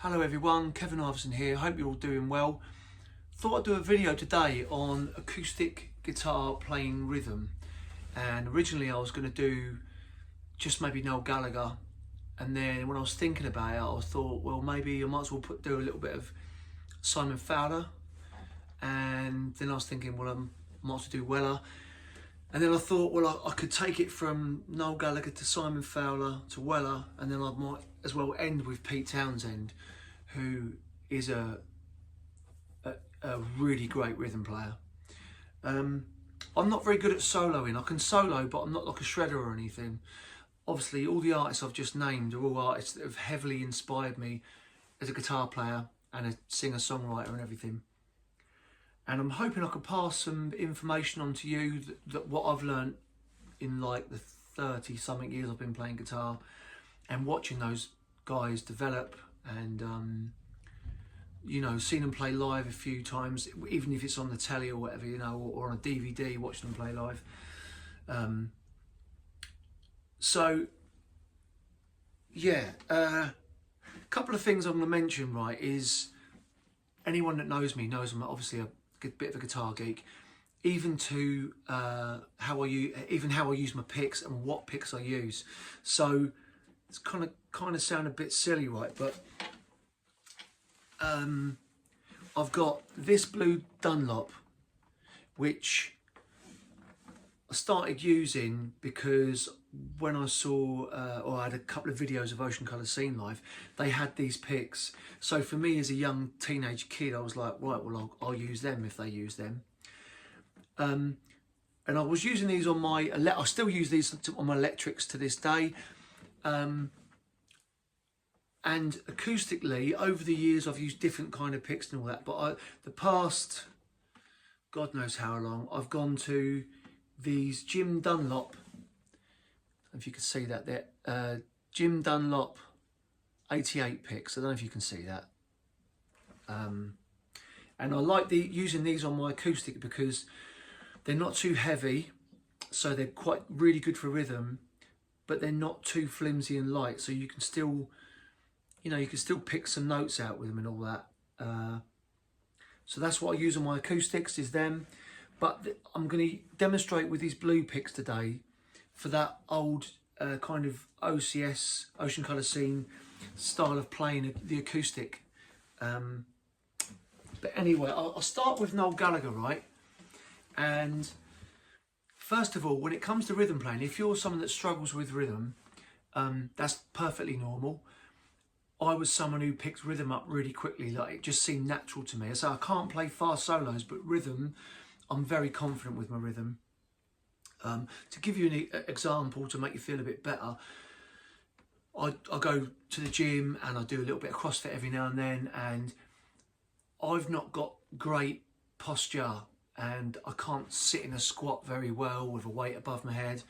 Hello everyone, Kevin Iverson here, hope you're all doing well. Thought I'd do a video today on acoustic guitar playing rhythm, and originally I was going to do just maybe Noel Gallagher, and then when I was thinking about it I thought, well, maybe I might as well do a little bit of Simon Fowler, and then I was thinking, well, I might as well do Weller, and then I thought, well, I could take it from Noel Gallagher to Simon Fowler to Weller, and then I might as well end with Pete Townshend, who is a really great rhythm player. I'm not very good at soloing. I can solo, but I'm not like a shredder or anything. Obviously, all the artists I've just named are all artists that have heavily inspired me as a guitar player and a singer-songwriter and everything. And I'm hoping I can pass some information on to you that what I've learned in like the 30-something years I've been playing guitar and watching those guys develop, and you know, seen them play live a few times, even if it's on the telly or whatever, you know, or on a DVD, watching them play live. So yeah, a couple of things I'm going to mention, right, is anyone that knows me knows I'm obviously a bit of a guitar geek, even to how I use my picks and what picks I use. So it's kind of sound a bit silly, right? But I've got this blue Dunlop, which I started using because when I saw, or I had a couple of videos of Ocean Colour Scene Live, they had these picks. So for me as a young teenage kid, I was like, right, well, I'll use them if they use them. And I was using these on my, I still use these on my electrics to this day. And acoustically, over the years, I've used different kind of picks and all that. But the past, God knows how long, I've gone to these Jim Dunlop, if you can see that there, Jim Dunlop 88 picks. I don't know if you can see that. And I like using these on my acoustic because they're not too heavy, so they're really good for rhythm, but they're not too flimsy and light, so you can still, you know, you can still pick some notes out with them and all that. So that's what I use on my acoustics, is them. But I'm going to demonstrate with these blue picks today for that old kind of OCS, Ocean Colour Scene style of playing the acoustic. But anyway, I'll start with Noel Gallagher, right? And first of all, when it comes to rhythm playing, if you're someone that struggles with rhythm, that's perfectly normal. I was someone who picked rhythm up really quickly, like it just seemed natural to me. So I can't play fast solos, but rhythm, I'm very confident with my rhythm. To give you an example to make you feel a bit better, I go to the gym and I do a little bit of CrossFit every now and then, and I've not got great posture and I can't sit in a squat very well with a weight above my head.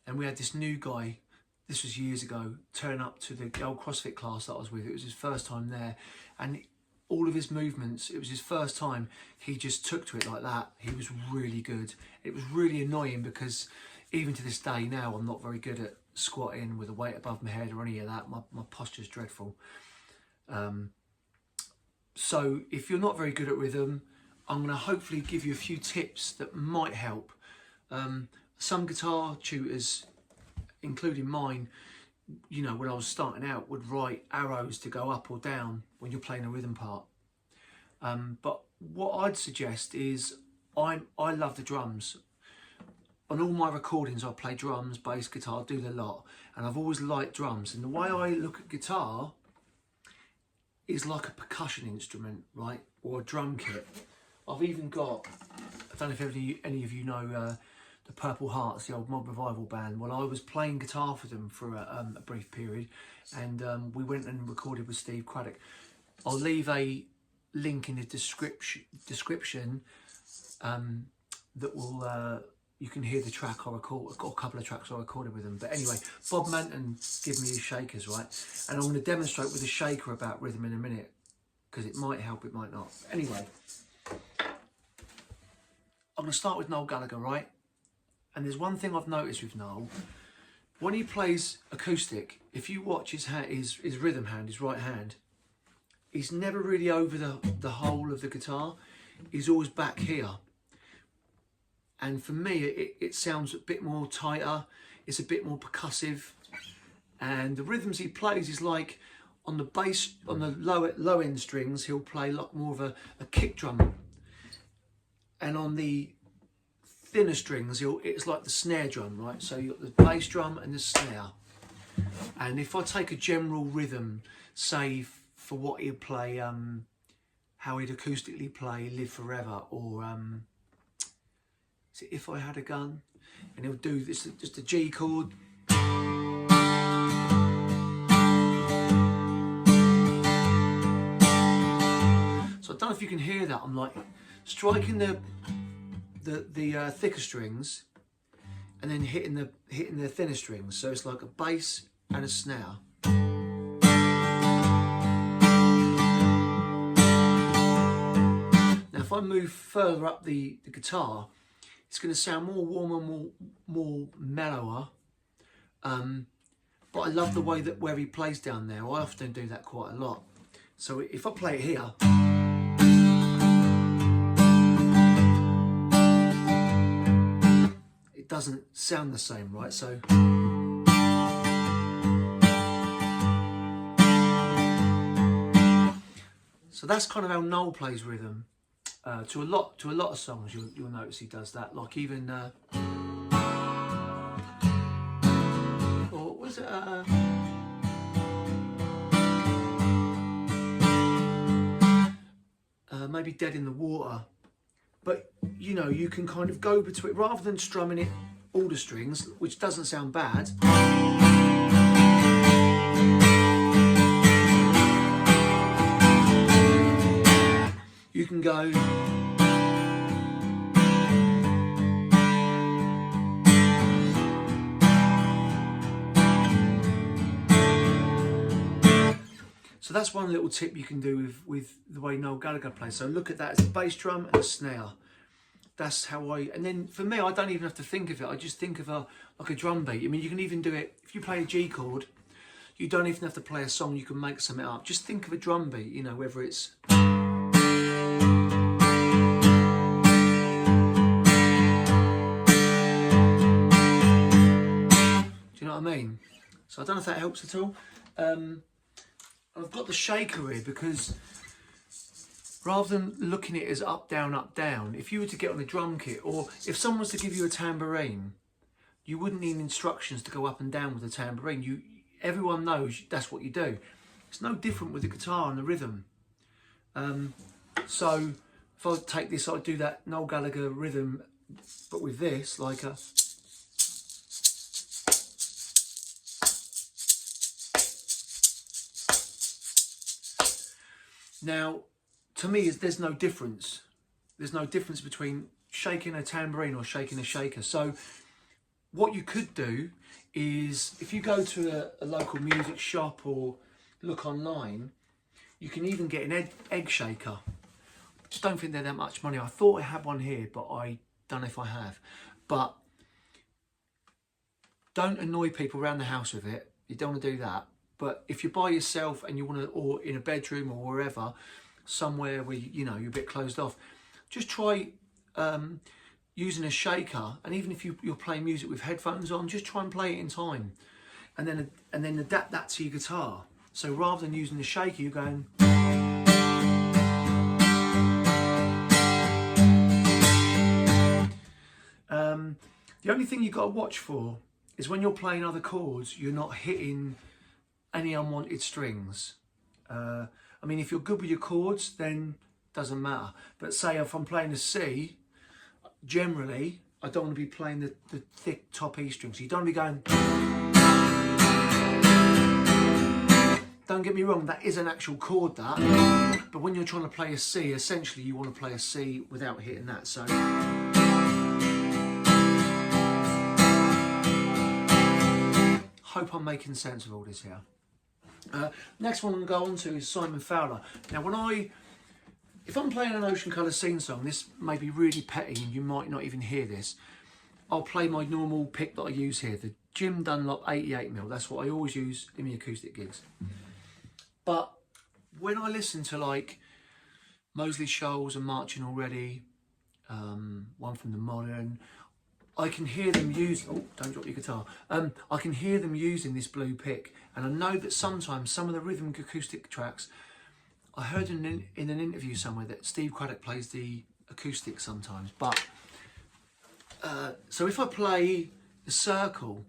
And we had this new guy, this was years ago, turn up to the old CrossFit class that I was with. It was his first time there, and all of his movements, it was his first time, he just took to it like that. He was really good. It was really annoying because even to this day now, I'm not very good at squatting with a weight above my head or any of that. My posture's dreadful. So if you're not very good at rhythm, I'm going to hopefully give you a few tips that might help. Some guitar tutors, including mine, you know, when I was starting out, would write arrows to go up or down when you're playing a rhythm part. But what I'd suggest is, I love the drums. On all my recordings, I play drums, bass, guitar, do the lot, and I've always liked drums. And the way I look at guitar is like a percussion instrument, right, or a drum kit. I've even got, I don't know if any of you know the Purple Hearts, the old Mob Revival band. Well, I was playing guitar for them for a brief period, and we went and recorded with Steve Craddock. I'll leave a link in the description that will, you can hear the track I record. I've got a couple of tracks I recorded with them. But anyway, Bob Manton gave me his shakers, right? And I'm going to demonstrate with a shaker about rhythm in a minute, because it might help, it might not. Anyway, I'm going to start with Noel Gallagher, right? And there's one thing I've noticed with Noel. When he plays acoustic, if you watch his rhythm hand, his right hand, he's never really over the whole of the guitar. He's always back here. And for me, it sounds a bit more tighter. It's a bit more percussive. And the rhythms he plays is like, on the bass, on the low end strings, he'll play like more of a kick drum. And on the thinner strings, it's like the snare drum, right? So you've got the bass drum and the snare. And if I take a general rhythm, say for what he'd play, how he'd acoustically play Live Forever, or is it If I Had a Gun? And he'll do this, just a G chord. So I don't know if you can hear that. I'm like striking the thicker strings and then hitting the thinner strings. So it's like a bass and a snare. Now if I move further up the guitar, it's going to sound more warmer, more mellower. But I love the way where he plays down there. I often do that quite a lot. So if I play it here, it doesn't sound the same, right? So that's kind of how Noel plays rhythm. To a lot of songs, you'll notice he does that. Like even, or was it? Maybe Dead in the Water. But you know, you can kind of go between, rather than strumming it all the strings, which doesn't sound bad. You can go. So that's one little tip you can do with the way Noel Gallagher plays. So look at that as a bass drum and a snare. That's how and then for me, I don't even have to think of it. I just think of like a drum beat. I mean, you can even do it, if you play a G chord, you don't even have to play a song, you can make something up. Just think of a drum beat, you know, whether it's... Do you know what I mean? So I don't know if that helps at all. I've got the shaker here because rather than looking at it as up, down, if you were to get on a drum kit, or if someone was to give you a tambourine, you wouldn't need instructions to go up and down with the tambourine. Everyone knows that's what you do. It's no different with the guitar and the rhythm. So if I take this, I'd do that Noel Gallagher rhythm, but with this, like a... Now, to me, there's no difference. There's no difference between shaking a tambourine or shaking a shaker. So what you could do is, if you go to a local music shop or look online, you can even get an egg shaker. Just don't think they're that much money. I thought I had one here, but I don't know if I have. But don't annoy people around the house with it. You don't want to do that. But if you're by yourself and you want to, or in a bedroom or wherever, somewhere where you're a bit closed off, just try using a shaker. And even if you're playing music with headphones on, just try and play it in time, and then adapt that to your guitar. So rather than using the shaker, you're going. The only thing you've got to watch for is when you're playing other chords, you're not hitting any unwanted strings. I mean, if you're good with your chords, then it doesn't matter. But say if I'm playing a C, generally, I don't want to be playing the thick top E strings. So you don't want to be going... Don't get me wrong, that is an actual chord, that. But when you're trying to play a C, essentially you want to play a C without hitting that. So... Hope I'm making sense of all this here. Next one I'm going to go on to is Simon Fowler. Now, if I'm playing an Ocean Colour Scene song, this may be really petty and you might not even hear this. I'll play my normal pick that I use here, the Jim Dunlop 88mm. That's what I always use in my acoustic gigs. But when I listen to like Mosley Shoals and Marching Already, one from the Modern, I can hear them use, oh, don't drop your guitar. I can hear them using this blue pick, and I know that sometimes some of the rhythmic acoustic tracks, I heard in an interview somewhere that Steve Craddock plays the acoustic sometimes, but so if I play the circle,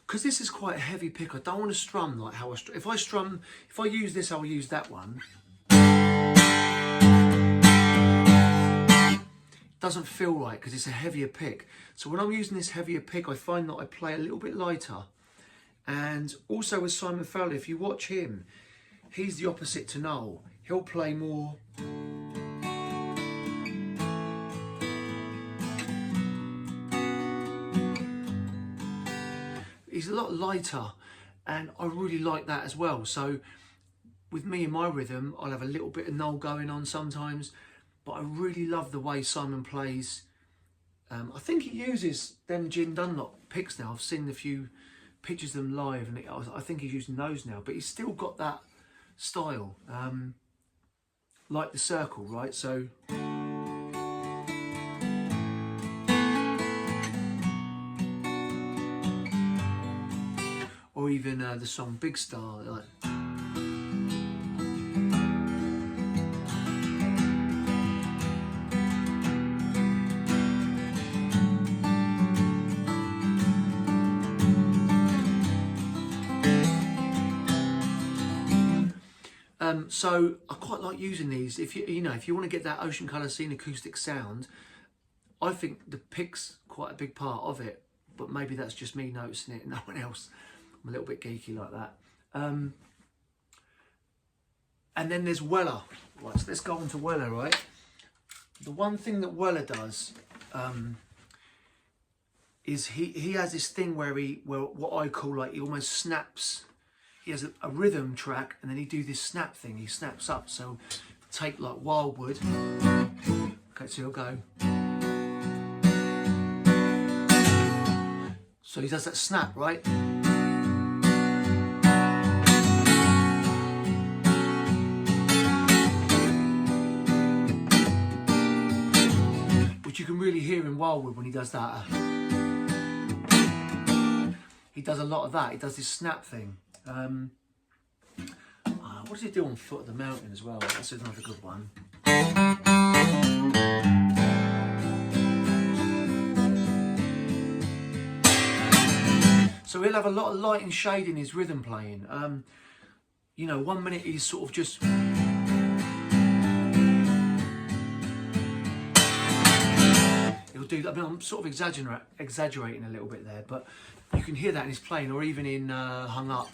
because this is quite a heavy pick, I don't want to strum like how I strum. If I use this, I'll use that one. It doesn't feel right because it's a heavier pick. So when I'm using this heavier pick, I find that I play a little bit lighter. And also with Simon Fowler, if you watch him, he's the opposite to Noel. He'll play more. He's a lot lighter, and I really like that as well. So with me and my rhythm, I'll have a little bit of Noel going on sometimes, but I really love the way Simon plays. I think he uses them Gin Dunlop picks now. I've seen a few pictures of them live, and I think he's using those now, but he's still got that style, like the circle, right? So. Or even the song Big Star, like. So I quite like using these. If you want to get that Ocean Colour Scene acoustic sound, I think the pick's quite a big part of it. But maybe that's just me noticing it and no one else. I'm a little bit geeky like that. And then there's Weller. Right, so let's go on to Weller, right? The one thing that Weller does is he has this thing where what I call like he almost snaps. He has a rhythm track, and then he do this snap thing. He snaps up. So take like Wildwood. Okay, so he'll go. So he does that snap, right? Which you can really hear in Wildwood when he does that. He does a lot of that. He does this snap thing. What does he do on Foot of the Mountain as well? That's another good one. So he'll have a lot of light and shade in his rhythm playing. 1 minute he's sort of just. He'll do. I mean, I'm sort of exaggerating a little bit there, but you can hear that in his playing, or even in Hung Up.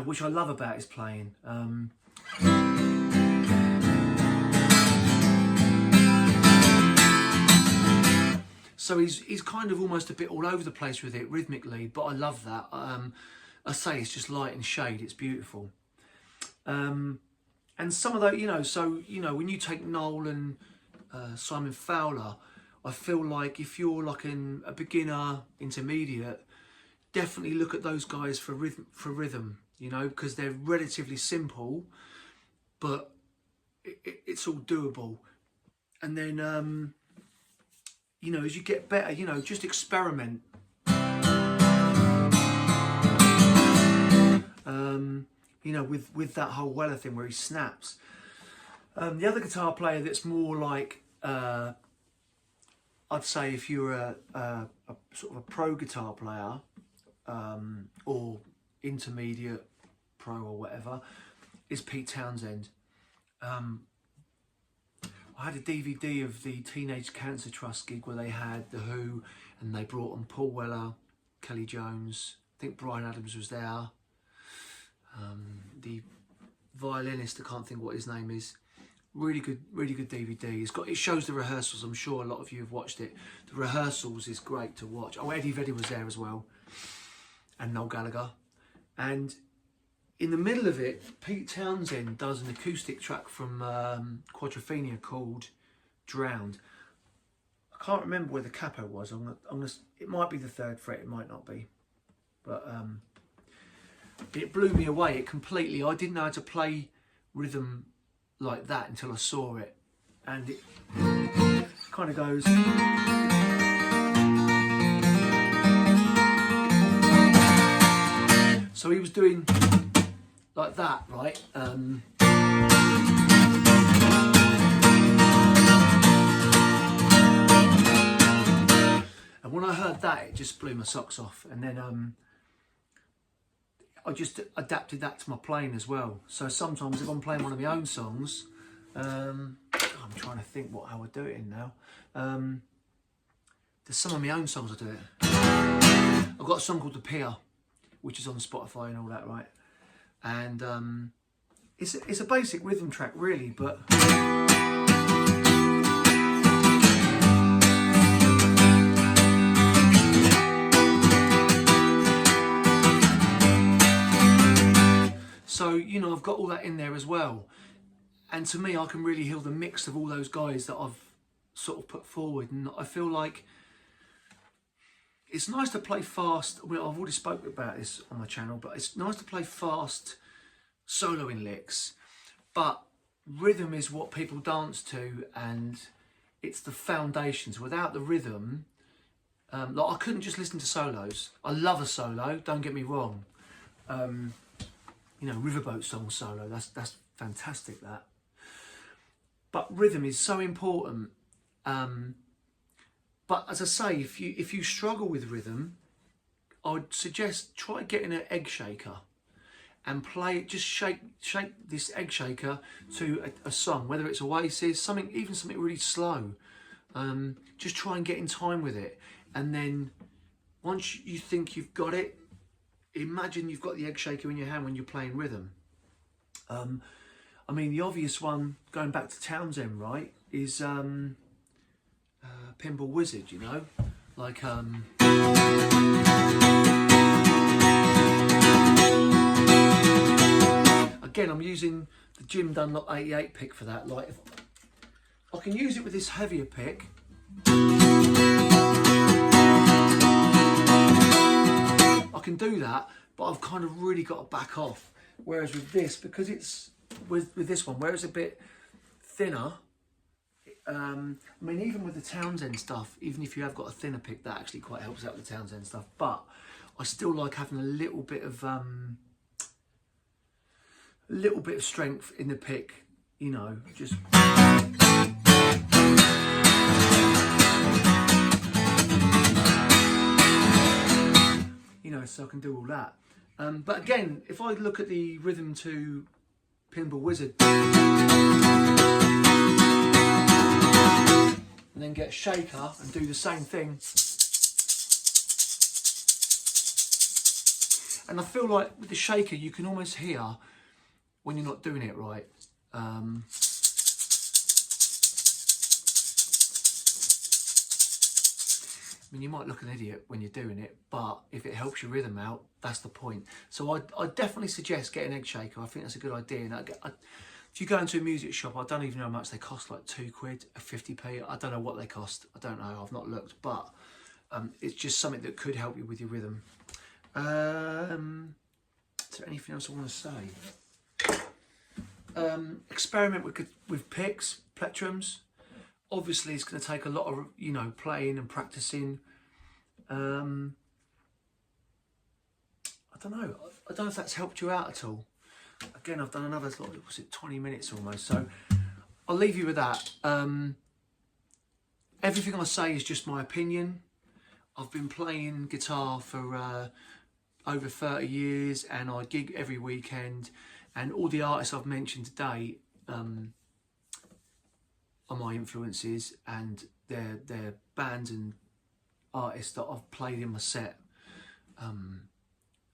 Which I love about his playing. So he's kind of almost a bit all over the place with it rhythmically, but I love that. I say it's just light and shade, it's beautiful. And some of that, when you take Noel and Simon Fowler, I feel like if you're like a beginner, intermediate, definitely look at those guys for rhythm, because they're relatively simple, but it's all doable. And then, as you get better, just experiment. With that whole Weller thing where he snaps. The other guitar player that's more like, I'd say if you're a sort of a pro guitar player, or intermediate pro or whatever, is Pete Townshend. I had a DVD of the Teenage Cancer Trust gig where they had The Who, and they brought on Paul Weller, Kelly Jones, I think Bryan Adams was there, the violinist, I can't think what his name is. Really good DVD. It shows the rehearsals. I'm sure a lot of you have watched it. The rehearsals is great to watch. Oh, Eddie Vedder was there as well, and Noel Gallagher. And in the middle of it, Pete Townshend does an acoustic track from Quadrophenia called Drowned. I can't remember where the capo was. It might be the 3rd fret, it might not be. But it blew me away. It completely, I didn't know how to play rhythm like that until I saw it. And it kind of goes... So he was doing like that, right? And when I heard that, it just blew my socks off. And then I just adapted that to my playing as well. So sometimes if I'm playing one of my own songs, I'm trying to think how I do it in now. There's some of my own songs I do it. I've got a song called The Pier, which is on Spotify and all that, right? And it's a basic rhythm track, really, but so, you know, I've got all that in there as well. And to me, I can really hear the mix of all those guys that I've sort of put forward. And I feel like it's nice to play fast. Well, I've already spoken about this on my channel, but it's nice to play fast soloing licks. But rhythm is what people dance to, and it's the foundations. Without the rhythm, like I couldn't just listen to solos. I love a solo, don't get me wrong. You know, Riverboat song solo, that's fantastic, that. But rhythm is so important. But as I say, if you struggle with rhythm, I'd suggest try getting an egg shaker and play it. Just shake this egg shaker to a song, whether it's Oasis, even something really slow. Just try and get in time with it, and then once you think you've got it, imagine you've got the egg shaker in your hand when you're playing rhythm. I mean, the obvious one, going back to Townshend, right, is Pinball Wizard, you know, like again, I'm using the Jim Dunlop 88 pick for that. Like, I can use it with this heavier pick. I can do that, but I've kind of really got to back off. Whereas with this, because it's with this one, where it's a bit thinner. I mean, even with the Townshend stuff, even if you have got a thinner pick, that actually quite helps out with the Townshend stuff. But I still like having a little bit of strength in the pick, you know, just. You know, so I can do all that. But again, if I look at the rhythm to Pinball Wizard, and then get a shaker and do the same thing. And I feel like with the shaker, you can almost hear when you're not doing it right. I mean, you might look an idiot when you're doing it, but if it helps your rhythm out, that's the point. So I definitely suggest getting an egg shaker. I think that's a good idea. And if you go into a music shop, I don't even know how much they cost, like £2, a 50p. I don't know what they cost. I don't know. I've not looked, but it's just something that could help you with your rhythm. Is there anything else I want to say? Experiment with picks, plectrums. Obviously, it's going to take a lot of, you know, playing and practicing. I don't know. I don't know if that's helped you out at all. Again, I've done another, was it 20 minutes almost? So I'll leave you with that. Everything I say is just my opinion. I've been playing guitar for over 30 years, and I gig every weekend. And all the artists I've mentioned today are my influences, and they're bands and artists that I've played in my set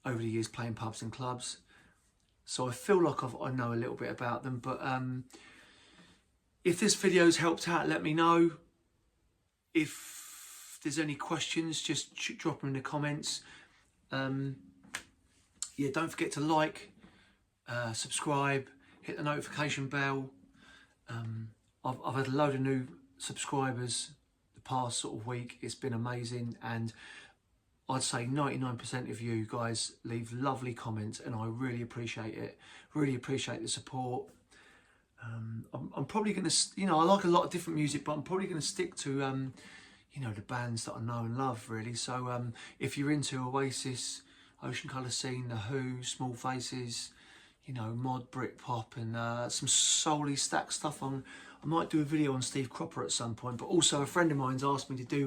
over the years, playing pubs and clubs. So I feel like I know a little bit about them. But if this video's helped out, let me know. If there's any questions, just drop them in the comments. Yeah, don't forget to like, subscribe, hit the notification bell. I've had a load of new subscribers the past sort of week. It's been amazing, and I'd say 99% of you guys leave lovely comments, and I really appreciate it. Really appreciate the support. I'm probably going to, you know, I like a lot of different music, but I'm probably going to stick to, you know, the bands that I know and love, really. So if you're into Oasis, Ocean Colour Scene, The Who, Small Faces, you know, mod, Britpop, and some soul-y stack stuff on, I might do a video on Steve Cropper at some point, but also a friend of mine's asked me to do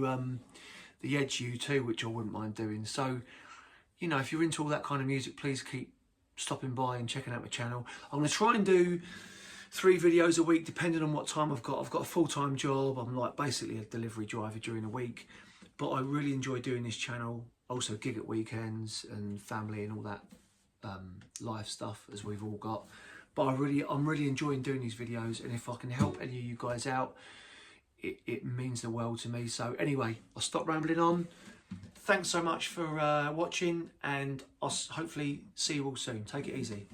the Edge U2, which I wouldn't mind doing. So, you know, if you're into all that kind of music, please keep stopping by and checking out my channel. I'm going to try and do 3 videos a week, depending on what time I've got. I've got a full-time job. I'm like basically a delivery driver during the week, but I really enjoy doing this channel. Also gig at weekends and family and all that life stuff, as we've all got. But I'm really enjoying doing these videos, and if I can help any of you guys out, it means the world to me. So anyway, I'll stop rambling on. Thanks so much for watching, and I'll hopefully see you all soon. Take it easy.